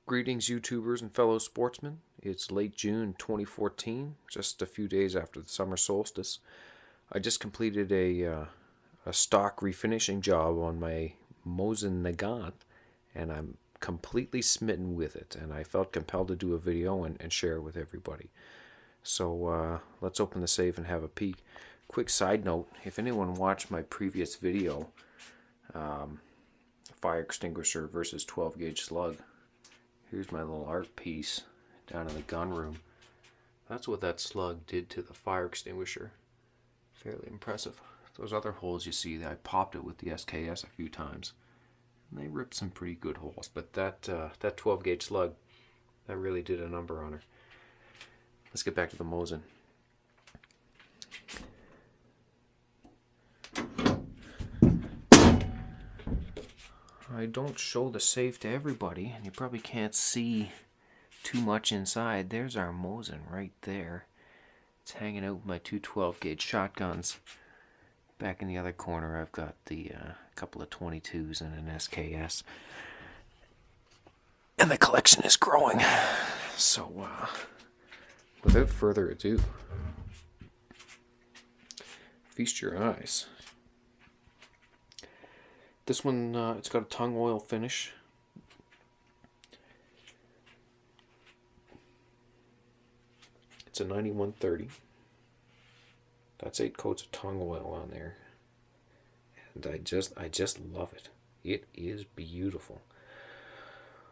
Greetings, YouTubers and fellow sportsmen. It's late June 2014, just a few days after the summer solstice. I just completed a stock refinishing job on my Mosin Nagant, and I'm completely smitten with it, and I felt compelled to do a video and share it with everybody. So let's open the safe and have a peek. Quick side note, if anyone watched my previous video, fire extinguisher versus 12 gauge slug, here's my little art piece down in the gun room. That's what that slug did to the fire extinguisher. Fairly impressive. Those other holes you see, I popped it with the SKS a few times, and they ripped some pretty good holes. But that 12 gauge slug, that really did a number on her. Let's get back to the Mosin. I don't show the safe to everybody, and you probably can't see too much inside. There's our Mosin right there. It's hanging out with my two 12 gauge shotguns. Back in the other corner, I've got the couple of 22s and an SKS. And the collection is growing. So, without further ado, feast your eyes. This one, it's got a tung oil finish. It's a 9130. That's 8 coats of tung oil on there, and I just love it. It is beautiful.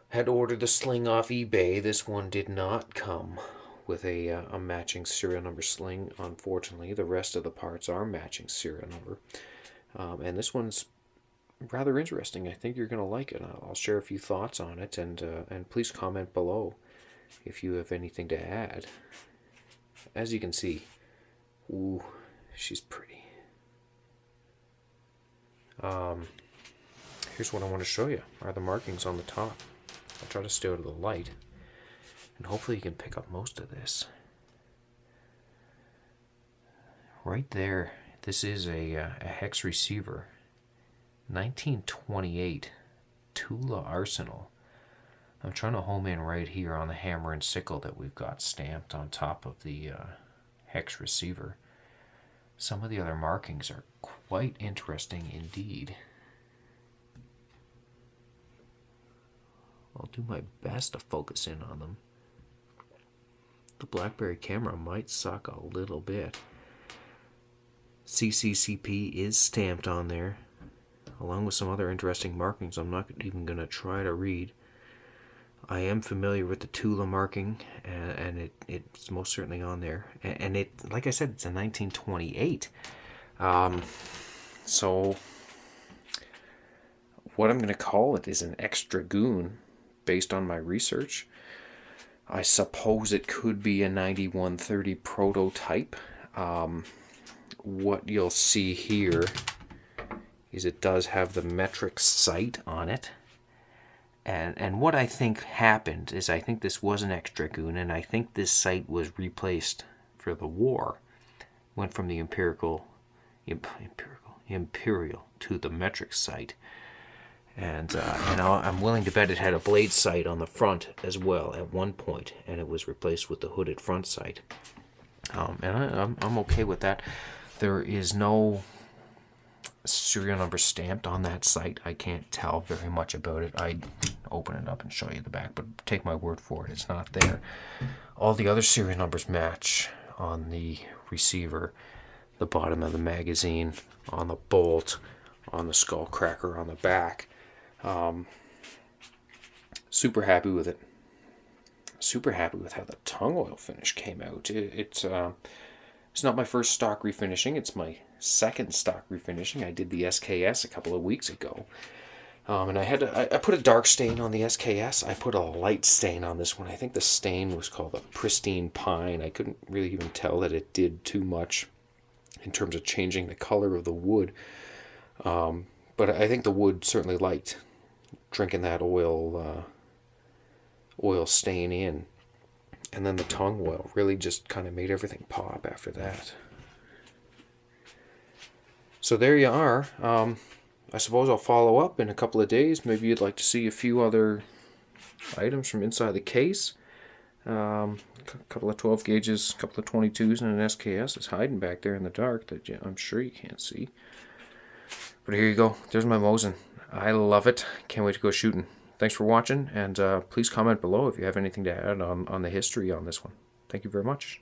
Had ordered the sling off eBay. This one did not come with a matching serial number sling. Unfortunately, the rest of the parts are matching serial number, and this one's rather interesting. I think you're going to like it. I'll share a few thoughts on it, and please comment below if you have anything to add. As you can see, ooh, she's pretty. Here's what I want to show you, are the markings on the top. I'll try to stay out of the light, and hopefully you can pick up most of this. Right there, this is a hex receiver. 1928 Tula Arsenal. I'm trying to home in right here on the hammer and sickle that we've got stamped on top of the hex receiver. Some of the other markings are quite interesting indeed. I'll do my best to focus in on them. The BlackBerry camera might suck a little bit. CCCP is stamped on there, along with some other interesting markings I'm not even going to try to read. I am familiar with the Tula marking, and it's most certainly on there. And it, like I said, it's a 1928. So what I'm going to call it is an extra goon, based on my research. I suppose it could be a 9130 prototype. What you'll see here is it does have the metric sight on it. And what I think happened is, I think this was an extra goon, and I think this sight was replaced for the war. Went from the imperial to the metric sight. And I'm willing to bet it had a blade sight on the front as well at one point, and it was replaced with the hooded front sight. And I'm okay with that. There is no serial number stamped on that sight. I can't tell very much about it. I'd open it up and show you the back, but take my word for it, it's not there. All the other serial numbers match on the receiver, the bottom of the magazine, on the bolt, on the skull cracker on the back. Super happy with it. Super happy with how the tung oil finish came out. It's not my first stock refinishing. It's my second stock refinishing. I did the SKS a couple of weeks ago, and I put a dark stain on the SKS. I put a light stain on this one. I think the stain was called a pristine pine. I couldn't really even tell that it did too much in terms of changing the color of the wood, but I think the wood certainly liked drinking that oil stain in. And then the tung oil really just kind of made everything pop after that. So there you are. I suppose I'll follow up in a couple of days. Maybe you'd like to see a few other items from inside the case. A couple of 12 gauges, a couple of 22s, and an SKS is hiding back there in the dark that I'm sure you can't see. But here you go. There's my Mosin. I love it. Can't wait to go shooting. Thanks for watching, and please comment below if you have anything to add on the history on this one. Thank you very much.